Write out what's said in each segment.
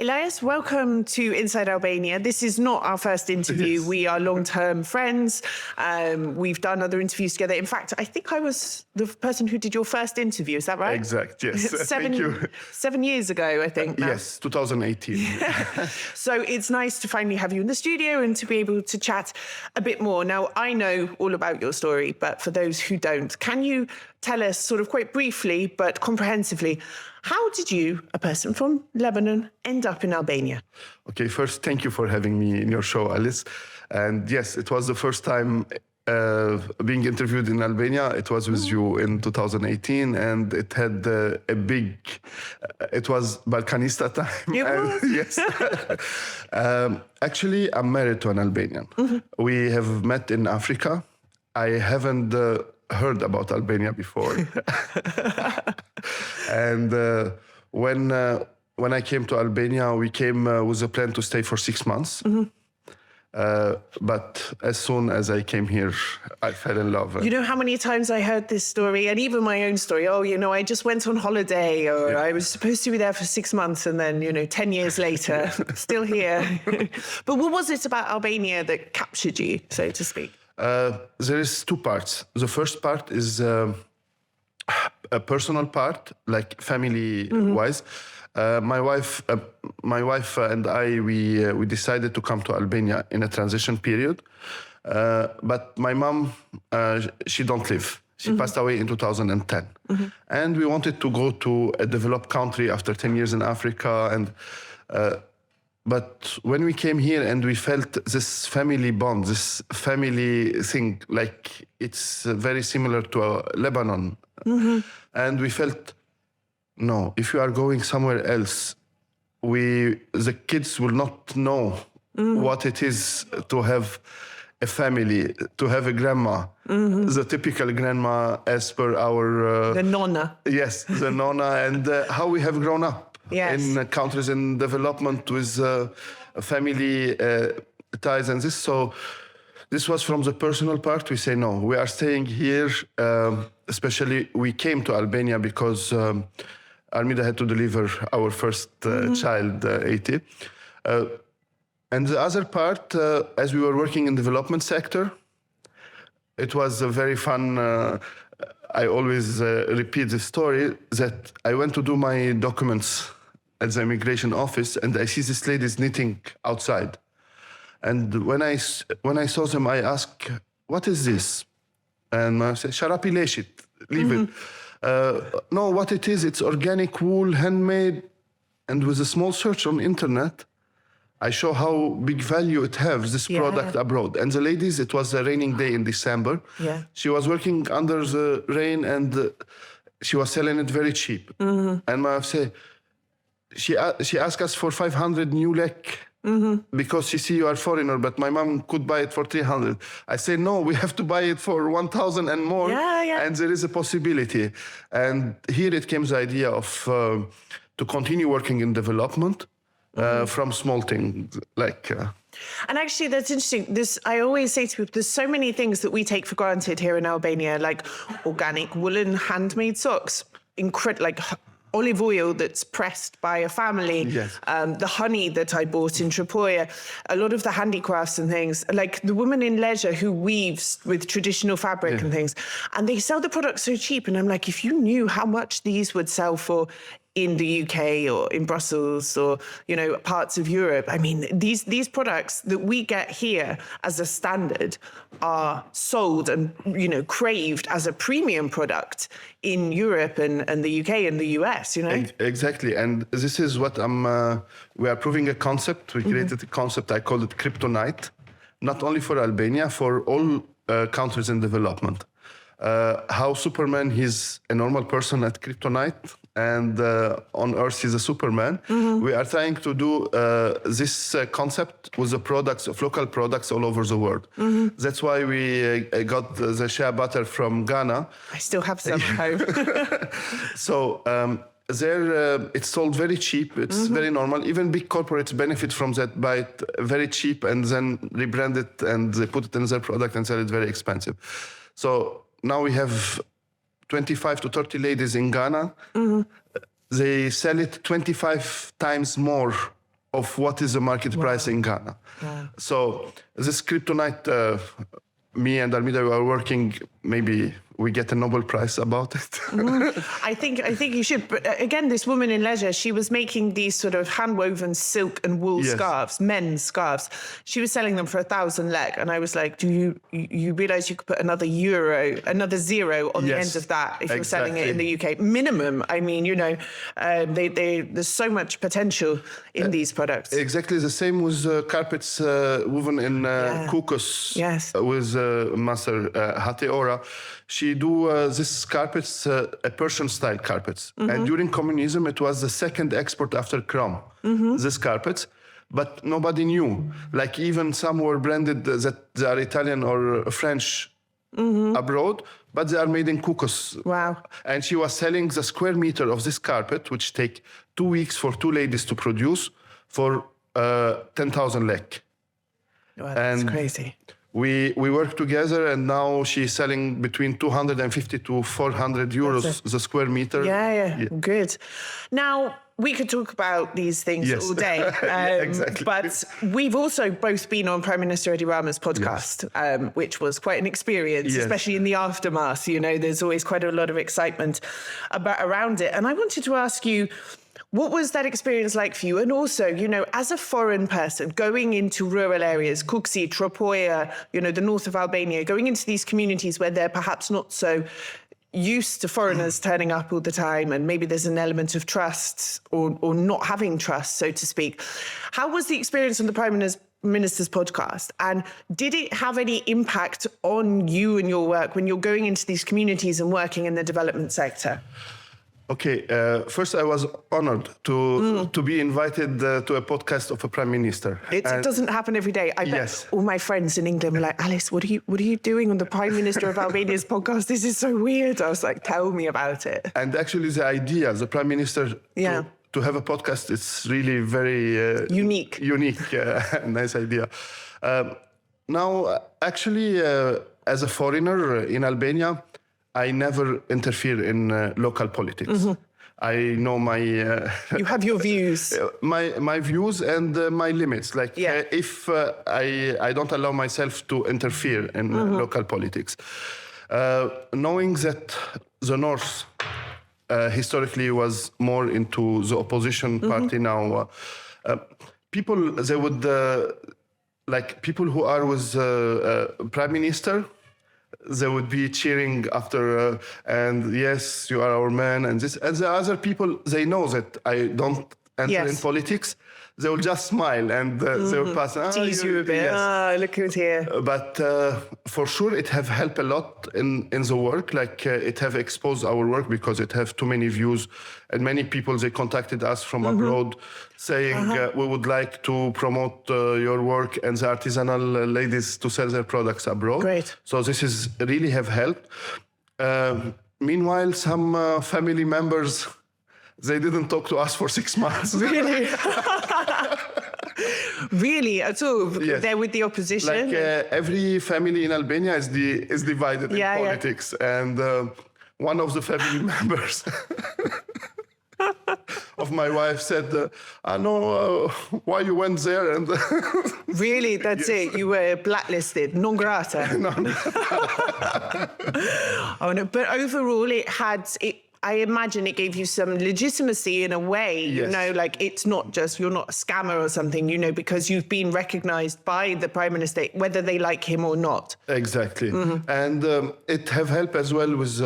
Elias, welcome to Inside Albania. This is not our first interview. Yes. We are long-term friends. We've done other interviews together. In fact, I think I was the person who did your first interview. Is that right? Exact, yes. Thank you. 7 years ago, I think. Now. Yes, 2018. So it's nice to finally have you in the studio and to be able to chat a bit more. Now, I know all about your story, but for those who don't, can you tell us sort of quite briefly, but comprehensively, how did you, a person from Lebanon, end up in Albania? Okay, first, thank you for having me in your show, Alice. And yes, it was the first time being interviewed in Albania. It was with you in 2018, and it had a big, it was Balkanista time. It was? Yes. Actually, I'm married to an Albanian. We have met in Africa. I haven't heard about Albania before. And when I came to Albania, we came with a plan to stay for 6 months. But as soon as I came here, I fell in love. You know how many times I heard this story, and even my own story. Oh, you know, I just went on holiday, or I was supposed to be there for 6 months, and then, 10 years later, still here. But what was it about Albania that captured you, so to speak? There is 2 parts. The first part is a personal part, like family-wise. My wife and I, we decided to come to Albania in a transition period. But my mom, she don't live. She passed away in 2010. And we wanted to go to a developed country after 10 years in Africa. And but when we came here and we felt this family bond, this family thing, like it's very similar to Lebanon. And we felt, no, if you are going somewhere else, the kids will not know what it is to have a family, to have a grandma, the typical grandma as per our... the nonna. Yes, the nonna, and how we have grown up. Yes. In countries in development with family ties and this. So this was from the personal part. We say, no, we are staying here. Especially we came to Albania because Armida had to deliver our first child, 80. And the other part, as we were working in development sector, it was a very fun... I always repeat the story that I went to do my documents at the immigration office, and I see this lady's knitting outside. And when I saw them, I asked, "What is this?" And I said, "Sharapi leshit, leave it." No, what it is, it's organic wool, handmade. And with a small search on internet, I show how big value it has, this product abroad. And the ladies, it was a raining day in December. Yeah. She was working under the rain, and she was selling it very cheap. And my wife said, she asked us for 500 new lek because she see you are foreigner, but my mom could buy it for 300. I say, no, we have to buy it for 1,000 and more. And there is a possibility. And here it came the idea of to continue working in development. From small things like... And actually, that's interesting. I always say to people, there's so many things that we take for granted here in Albania, like organic woolen handmade socks, like olive oil that's pressed by a family, the honey that I bought in Tripoia, a lot of the handicrafts and things, like the woman in leisure who weaves with traditional fabric and things, and they sell the products so cheap. And I'm like, if you knew how much these would sell for in the UK or in Brussels or, parts of Europe. I mean, these products that we get here as a standard are sold and, craved as a premium product in Europe and the UK and the US, Exactly. And this is what we are proving a concept. We created a concept, I call it kryptonite, not only for Albania, for all countries in development. How Superman, he's a normal person at kryptonite, and on Earth he's a Superman. We are trying to do this concept with the products of local products all over the world. That's why we got the shea butter from Ghana. I still have some home. So there, it's sold very cheap. It's very normal. Even big corporates benefit from that, buy it very cheap and then rebrand it, and they put it in their product and sell it very expensive. So now we have 25 to 30 ladies in Ghana. They sell it 25 times more of what is the market price in Ghana. Wow. So this kryptonite, me and Armida, we are working, maybe we get a Nobel Prize about it. I think you should. But again, this woman in leisure, she was making these sort of hand-woven silk and wool scarves, men's scarves. She was selling them for 1,000 lek, and I was like, "Do you realize you could put another zero on the end of that if you're selling it in the UK minimum?" I mean, there's so much potential in these products. Exactly the same with carpets woven in Kukos. Yes. With Master Hate Ora. She do these carpets, Persian-style carpets. And during communism, it was the second export after Chrome, these carpets. But nobody knew. Like even some were branded that they are Italian or French abroad, but they are made in Kukos. Wow. And she was selling the square meter of this carpet, which take 2 weeks for 2 ladies to produce, for 10,000 lek. Wow, that's crazy. We work together, and now she's selling between 250 to 400 euros the square meter. Yeah. Good. Now, we could talk about these things all day. Exactly. But we've also both been on Prime Minister Edi Rama's podcast, which was quite an experience, especially in the aftermath. There's always quite a lot of excitement around it. And I wanted to ask you, what was that experience like for you? And also, as a foreign person going into rural areas, Kuksi, Tropoia, the north of Albania, going into these communities where they're perhaps not so used to foreigners turning up all the time, and maybe there's an element of trust or not having trust, so to speak. How was the experience on the Prime Minister's podcast? And did it have any impact on you and your work when you're going into these communities and working in the development sector? Okay, first I was honored to be invited to a podcast of a prime minister. It doesn't happen every day. I bet all my friends in England were like, Alice, what are you doing on the Prime Minister of Albania's podcast? This is so weird. I was like, tell me about it. And actually the Prime Minister to have a podcast, it's really very unique, nice idea. Now, actually, as a foreigner in Albania, I never interfere in local politics. I know my... you have your views. My views and my limits. Like if I don't allow myself to interfere in local politics. Knowing that the North historically was more into the opposition party now, people, they would... like people who are with Prime Minister, they would be cheering after, and yes, you are our man, and this. And the other people, they know that I don't enter in politics. They will just smile and they will pass. Tease you a bit. Look who's here. But for sure, it have helped a lot in the work. Like it have exposed our work because it have too many views, and many people they contacted us from abroad, saying we would like to promote your work and the artisanal ladies to sell their products abroad. Great. So this is really have helped. Meanwhile, some family members, they didn't talk to us for 6 months. Really? Really? At all? Yes. They're with the opposition? Like every family in Albania is divided in politics. And one of the family members of my wife said, I know why you went there. And really? That's it? You were blacklisted? Non grata? No. Oh, no. But overall, I imagine it gave you some legitimacy in a way, like it's not just, you're not a scammer or something, because you've been recognized by the Prime Minister, whether they like him or not. Exactly. And it have helped as well with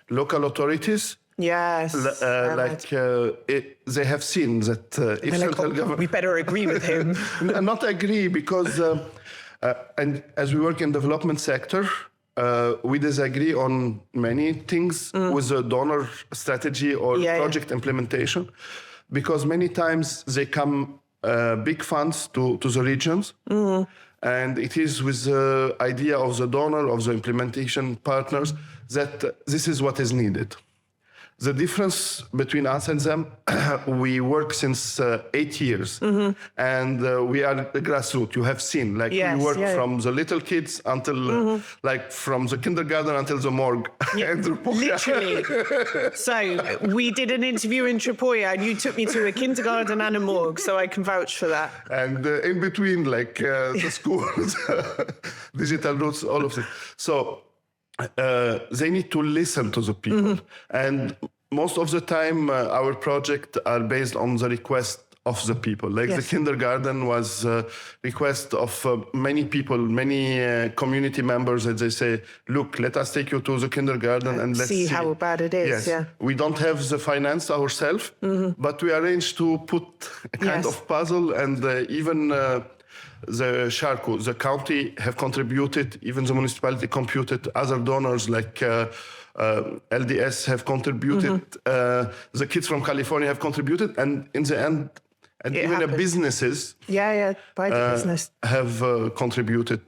local authorities. Yes. They have seen that if central government... we better agree with him. Not agree, because, and as we work in development sector, we disagree on many things with the donor strategy or project implementation, because many times they come big funds to the regions, and it is with the idea of the donor, of the implementation partners, that this is what is needed. the difference between us and them, we work since 8 years, and we are the grassroots. You have seen, like, we work from the little kids until, like, from the kindergarten until the morgue. Yeah, literally. So we did an interview in Tripolia, and you took me to a kindergarten and a morgue, so I can vouch for that. And in between, like, the schools, digital routes, all of it. So they need to listen to the people. And most of the time, our projects are based on the request of the people. Like the kindergarten was a request of many people, many community members that they say, look, let us take you to the kindergarten and let's see how bad it is. Yes. We don't have the finance ourselves, but we arranged to put a kind of puzzle, and even the Sharku, the county have contributed, even the municipality contributed, other donors like LDS have contributed, the kids from California have contributed, and in the end, and it even the businesses private business have contributed.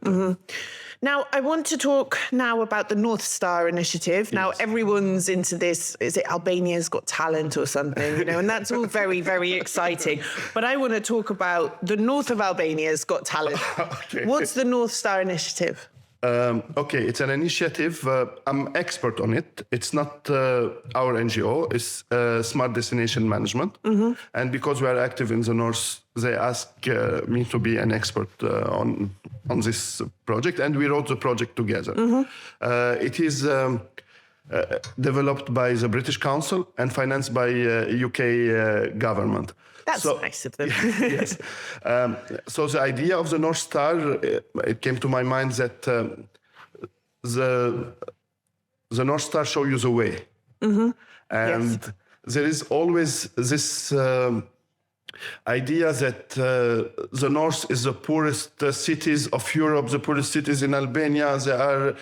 Now, I want to talk now about the North Star Initiative. Now, everyone's into this. Is it Albania's Got Talent or something? You know, and that's all very, very exciting. But I want to talk about the north of Albania's Got Talent. What's the North Star Initiative? Okay, it's an initiative. I'm expert on it. It's not our NGO. It's Smart Destination Management. And because we are active in the north, they asked me to be an expert on this project, and we wrote the project together. It is developed by the British Council and financed by UK government. That's nice of them. Yes. So the idea of the North Star, it came to my mind that the North Star show you the way. And there is always this idea that the North is the poorest cities of Europe, the poorest cities in Albania. They are...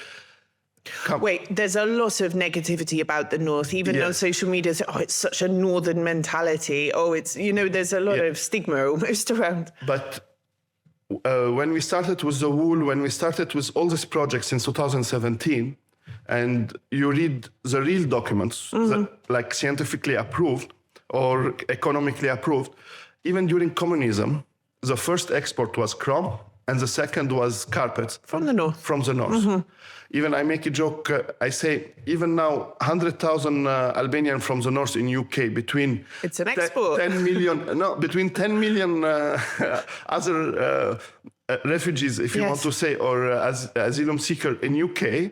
Wait, there's a lot of negativity about the North, even on social media. Oh, it's such a Northern mentality. Oh, it's, you know, there's a lot of stigma almost around. But when we started with the wool, when we started with all these projects in 2017, and you read the real documents, that, like scientifically approved or economically approved, even during communism, the first export was chrome, and the second was carpets. From the north. From the north. Even I make a joke, I say, even now, 100,000 Albanians from the north in UK, between... It's an export. 10 million, no, between 10 million other refugees, if you want to say, or asylum seeker in UK,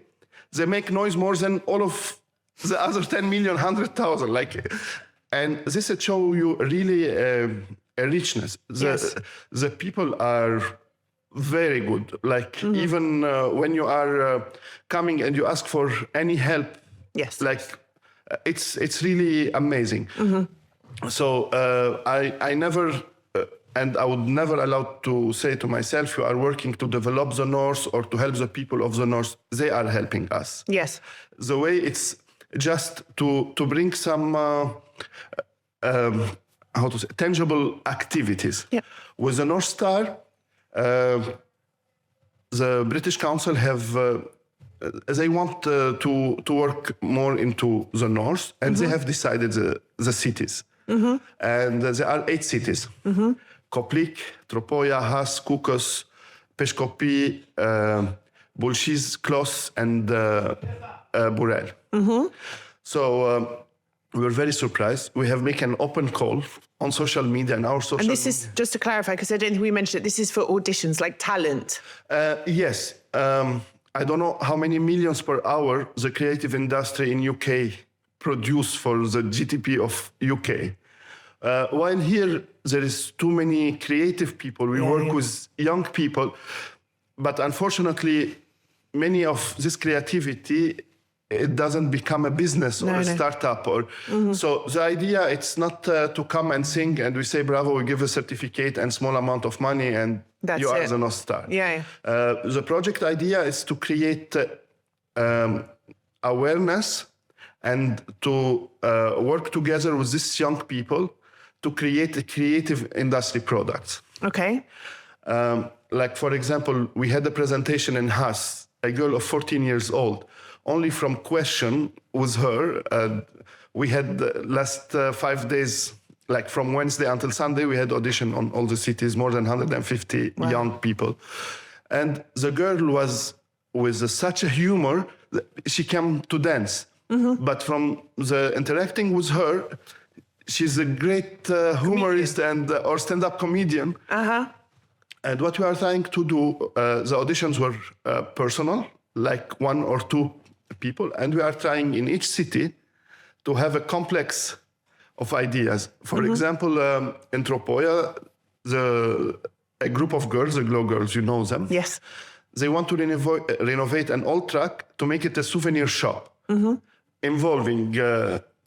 they make noise more than all of the other 10 million, 100,000. Like, and this show you really a richness. The people are very good. Like even when you are coming and you ask for any help, like it's really amazing. So I never, and I would never allow to say to myself, you are working to develop the North or to help the people of the North. They are helping us. Yes. The way it's just to bring some how to say, tangible activities. With the North Star, the British Council have they want to work more into the north, and they have decided the cities, and there are 8 cities: Koplik, Tropoja, Has, Kukës, Peshkopi, Bulshiz, Klos, and Burel. So we were very surprised. We have made an open call on social media and our social media. And this is, just to clarify, because I don't think we mentioned it, this is for auditions, like talent. Yes. I don't know how many millions per hour the creative industry in UK produce for the GDP of UK. While here, there is too many creative people. We work with young people. But unfortunately, many of this creativity, it doesn't become a business or a startup. Or so the idea, it's not to come and sing and we say, bravo, we give a certificate and small amount of money and you are the North Star. The project idea is to create awareness and to work together with these young people to create creative industry products. Okay. Like, for example, we had a presentation in Has, a girl of 14 years old. Only from question with her, we had the last 5 days, like from Wednesday until Sunday, we had audition on all the cities, more than 150 young people. And the girl was with such a humor, she came to dance. But from the interacting with her, she's a great humorist and or stand-up comedian. And what we are trying to do, the auditions were personal, like 1 or 2 people. And we are trying in each city to have a complex of ideas. For example, in Tropoia, a group of girls, the Glow Girls, you know them. Yes. They want to renovate an old truck to make it a souvenir shop, involving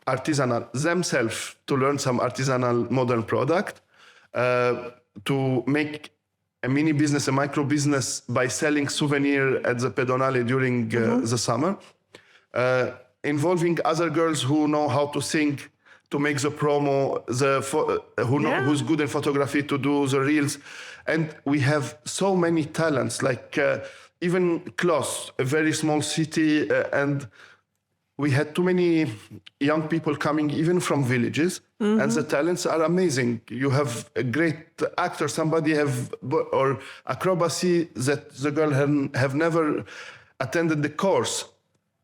artisanal themselves to learn some artisanal modern product, to make a mini business, a micro business by selling souvenir at the pedonale during the summer, involving other girls who know how to sing, to make the promo, who's good in photography to do the reels. And we have so many talents, like even Klos, a very small city, and we had too many young people coming even from villages, and the talents are amazing. You have a great actor, somebody or acrobacy that the girl have never attended the course,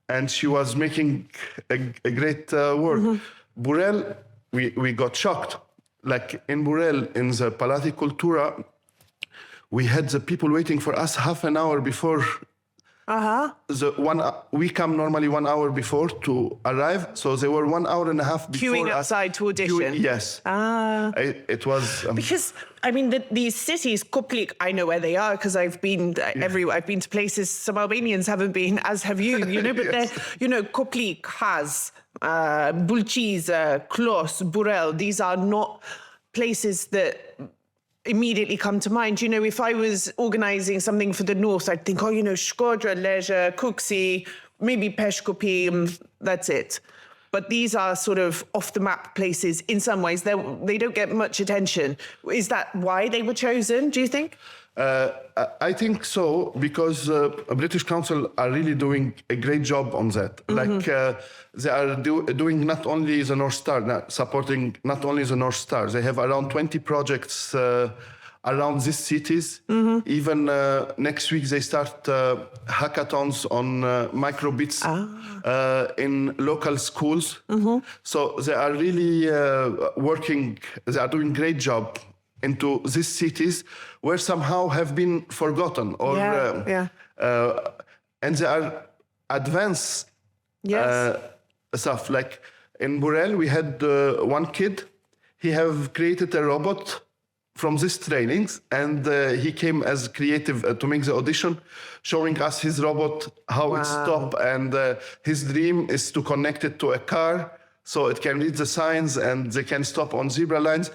and she was making a great work. Burel, we got shocked. Like in Burel, in the Palati Cultura, we had the people waiting for us half an hour before. We come normally 1 hour before to arrive, so they were 1 hour and a half before. Queuing outside to audition. Yes. It was because I mean these cities, Koplik, I know where they are because I've been everywhere. I've been to places some Albanians haven't been, as have you. You know, but they're, you know, Koplik, Haz, Bulqiza, Klos, Burel. These are not places that immediately come to mind. You know, if I was organizing something for the North, I'd think, oh, you know, Shkodra, Leja, Kuksi, maybe Peshkopi, that's it. But these are sort of off-the-map places in some ways. They don't get much attention. Is that why they were chosen, do you think? I think so, because British Council are really doing a great job on that. Like they are doing not only the North Star, supporting not only the North Star. They have around 20 projects around these cities. Even next week they start hackathons on microbits in local schools. So they are really working. They are doing a great job into these cities where somehow have been forgotten, or and they are advanced stuff. Like in Burel, we had one kid. He have created a robot from these trainings, and he came as creative to make the audition, showing us his robot, how it stops, and his dream is to connect it to a car so it can read the signs and they can stop on zebra lines.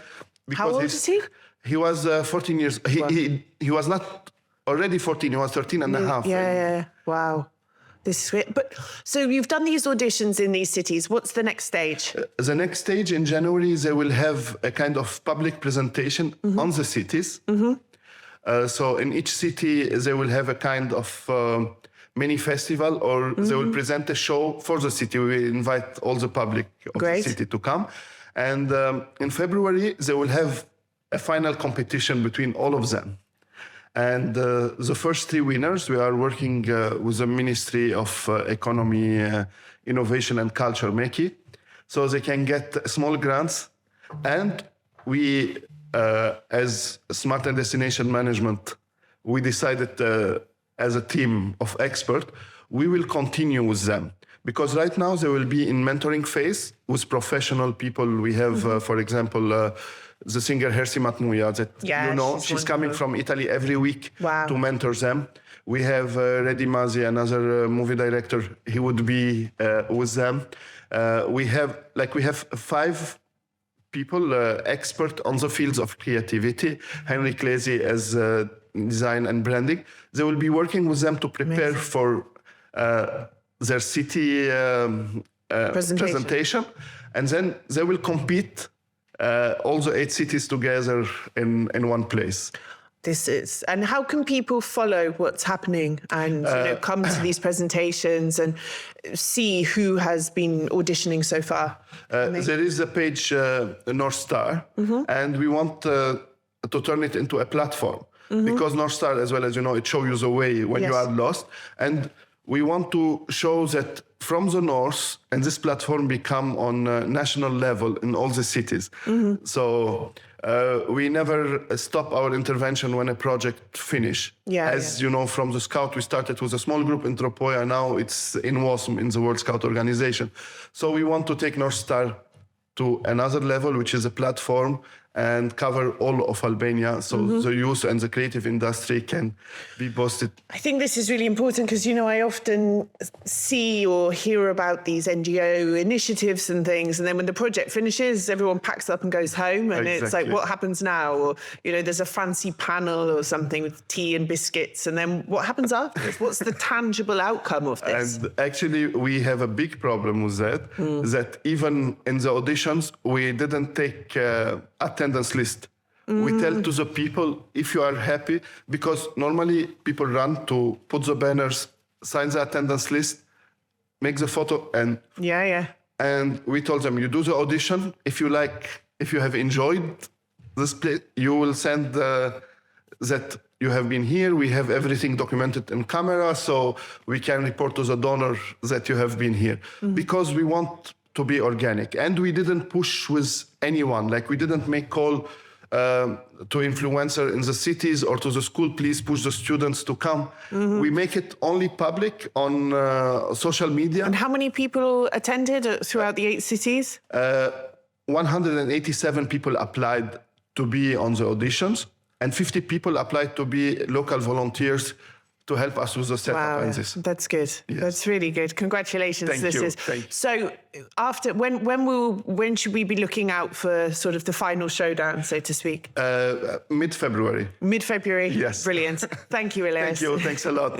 How old is he? He was 14 years. He was not already 14. He was 13 and a half. Yeah. Wow. This is great. But so you've done these auditions in these cities. What's the next stage? The next stage in January, they will have a kind of public presentation on the cities. So in each city, they will have a kind of mini festival, or they will present a show for the city. We invite all the public of the city to come. And in February, they will have a final competition between all of them. And the first 3 winners, we are working with the Ministry of Economy, Innovation and Culture, MEKI, so they can get small grants. And we, as Smart and Destination Management, we decided as a team of experts, we will continue with them. Because right now they will be in mentoring phase with professional people. We have, for example, the singer Hersi Matmuya, that you know, she's coming from Italy every week to mentor them. We have Redi Mazi, another movie director. He would be with them. We have 5 people expert on the fields of creativity. Henry Klesi as design and branding. They will be working with them to prepare for their city presentation, and then they will compete all the 8 cities together in one place. this is. And how can people follow what's happening and come to these presentations and see who has been auditioning so far? There is a page, North Star, and we want to turn it into a platform because North Star, as well as it shows you the way when you are lost. And we want to show that from the north, and this platform become on a national level in all the cities. So we never stop our intervention when a project finish. As you know, from the Scout, we started with a small group in Tropoja. Now it's in WASM, in the World Scout Organization. So we want to take North Star to another level, which is a platform, and cover all of Albania, so the youth and the creative industry can be boosted. I think this is really important because, I often see or hear about these NGO initiatives and things, and then when the project finishes, everyone packs up and goes home, and it's like, what happens now? Or, there's a fancy panel or something with tea and biscuits, and then what happens after? What's the tangible outcome of this? And actually, we have a big problem with that, that even in the auditions, we didn't take attendance list. We tell to the people, if you are happy, because normally people run to put the banners, sign the attendance list, make the photo, and and we told them, you do the audition. If you have enjoyed this play, you will send that you have been here. We have everything documented in camera, so we can report to the donor that you have been here, because we want to be organic. And we didn't push with anyone. Like, we didn't make call to influencer in the cities or to the school, please push the students to come. We make it only public on social media. And how many people attended throughout the 8 cities? 187 people applied to be on the auditions, and 50 people applied to be local volunteers to help us with the setup and this. That's good. Yes. That's really good. Congratulations. Thank you. So after when should we be looking out for sort of the final showdown, so to speak? Mid-February. Mid-February? Yes. Brilliant. Thank you, Elias. Thank you. Thanks a lot.